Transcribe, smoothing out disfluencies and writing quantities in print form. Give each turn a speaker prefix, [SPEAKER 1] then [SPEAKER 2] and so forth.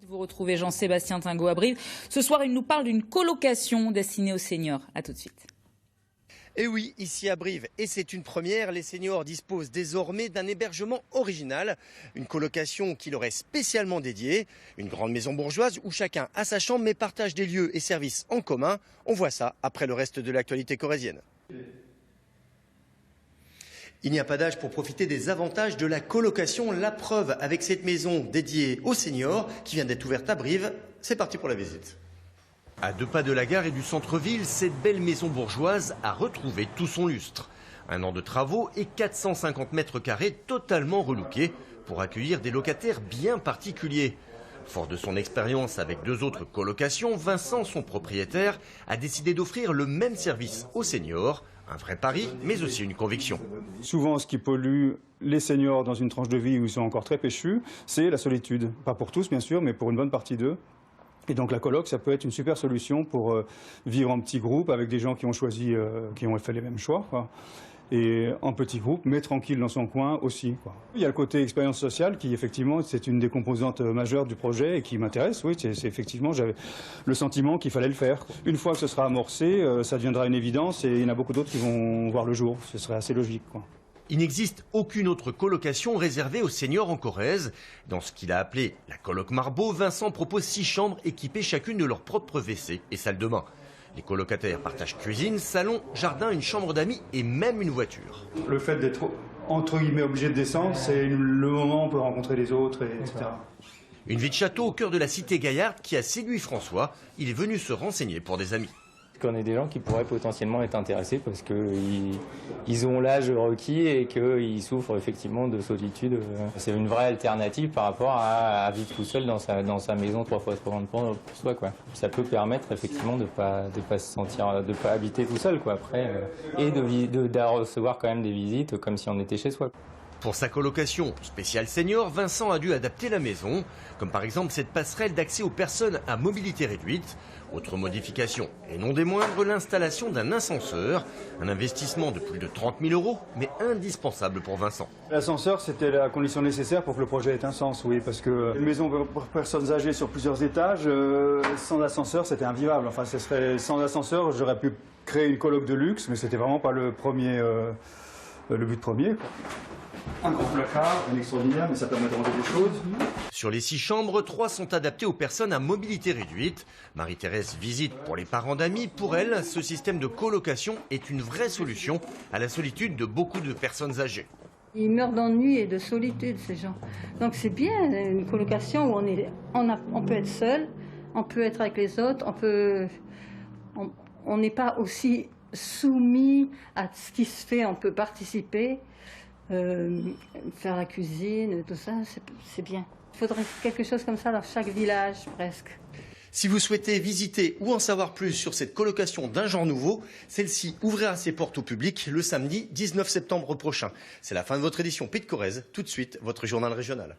[SPEAKER 1] Vous retrouvez Jean-Sébastien Tingot à Brive. Ce soir, il nous parle d'une colocation destinée aux seniors. A tout de suite.
[SPEAKER 2] Et oui, ici à Brive, et c'est une première, les seniors disposent désormais d'un hébergement original. Une colocation qui leur est spécialement dédiée. Une grande maison bourgeoise où chacun a sa chambre mais partage des lieux et services en commun. On voit ça après le reste de l'actualité corrézienne. Il n'y a pas d'âge pour profiter des avantages de la colocation. La preuve avec cette maison dédiée aux seniors qui vient d'être ouverte à Brive. C'est parti pour la visite. À 2 pas de la gare et du centre-ville, cette belle maison bourgeoise a retrouvé tout son lustre. 1 an de travaux et 450 mètres carrés totalement relookés pour accueillir des locataires bien particuliers. Fort de son expérience avec 2 autres colocations, Vincent, son propriétaire, a décidé d'offrir le même service aux seniors. Un vrai pari, mais aussi une conviction.
[SPEAKER 3] Souvent, ce qui pollue les seniors dans une tranche de vie où ils sont encore très péchus, c'est la solitude. Pas pour tous, bien sûr, mais pour une bonne partie d'eux. Et donc la coloc, ça peut être une super solution pour vivre en petit groupe avec des gens qui ont choisi, qui ont fait les mêmes choix, quoi. Et en petit groupe, mais tranquille dans son coin aussi, quoi. Il y a le côté expérience sociale qui, effectivement, c'est une des composantes majeures du projet et qui m'intéresse. Oui, c'est effectivement, j'avais le sentiment qu'il fallait le faire. Une fois que ce sera amorcé, ça deviendra une évidence et il y en a beaucoup d'autres qui vont voir le jour. Ce serait assez logique, quoi.
[SPEAKER 2] Il n'existe aucune autre colocation réservée aux seniors en Corrèze. Dans ce qu'il a appelé la coloc Marbeau, Vincent propose 6 chambres équipées chacune de leur propre WC et salle de bain. Les colocataires partagent cuisine, salon, jardin, une chambre d'amis et même une voiture.
[SPEAKER 3] Le fait d'être entre guillemets obligé de descendre, c'est le moment où on peut rencontrer les autres, etc.
[SPEAKER 2] Une vie de château au cœur de la cité Gaillarde qui a séduit François. Il est venu se renseigner pour des amis.
[SPEAKER 4] Qu'on ait des gens qui pourraient potentiellement être intéressés parce qu'ils ont l'âge requis et qu'ils souffrent effectivement de solitude. C'est une vraie alternative par rapport à vivre tout seul dans sa maison 3 fois trop grande pour soi, quoi. Ça peut permettre effectivement de pas se sentir, de pas habiter tout seul, quoi, après, et de recevoir quand même des visites comme si on était chez soi.
[SPEAKER 2] Pour sa colocation spéciale senior, Vincent a dû adapter la maison, comme par exemple cette passerelle d'accès aux personnes à mobilité réduite. Autre modification, et non des moindres, l'installation d'un ascenseur, un investissement de plus de 30 000 €, mais indispensable pour Vincent.
[SPEAKER 3] L'ascenseur, c'était la condition nécessaire pour que le projet ait un sens, oui, parce que une maison pour personnes âgées sur plusieurs étages, sans ascenseur, c'était invivable. Enfin, sans ascenseur, j'aurais pu créer une coloc de luxe, mais c'était vraiment pas le but premier, quoi. Un grand placard, un extraordinaire, mais ça permet de ranger des choses.
[SPEAKER 2] Sur les 6 chambres, 3 sont adaptées aux personnes à mobilité réduite. Marie-Thérèse visite pour les parents d'amis. Pour elle, ce système de colocation est une vraie solution à la solitude de beaucoup de personnes âgées.
[SPEAKER 5] Ils meurent d'ennui et de solitude, ces gens. Donc c'est bien une colocation où on peut être seul, on peut être avec les autres, on n'est pas aussi soumis à ce qui se fait, on peut participer. Faire la cuisine, tout ça, c'est bien. Il faudrait quelque chose comme ça dans chaque village, presque.
[SPEAKER 2] Si vous souhaitez visiter ou en savoir plus sur cette colocation d'un genre nouveau, celle-ci ouvrira ses portes au public le samedi 19 septembre prochain. C'est la fin de votre édition Pays de Corrèze. Tout de suite, votre journal régional.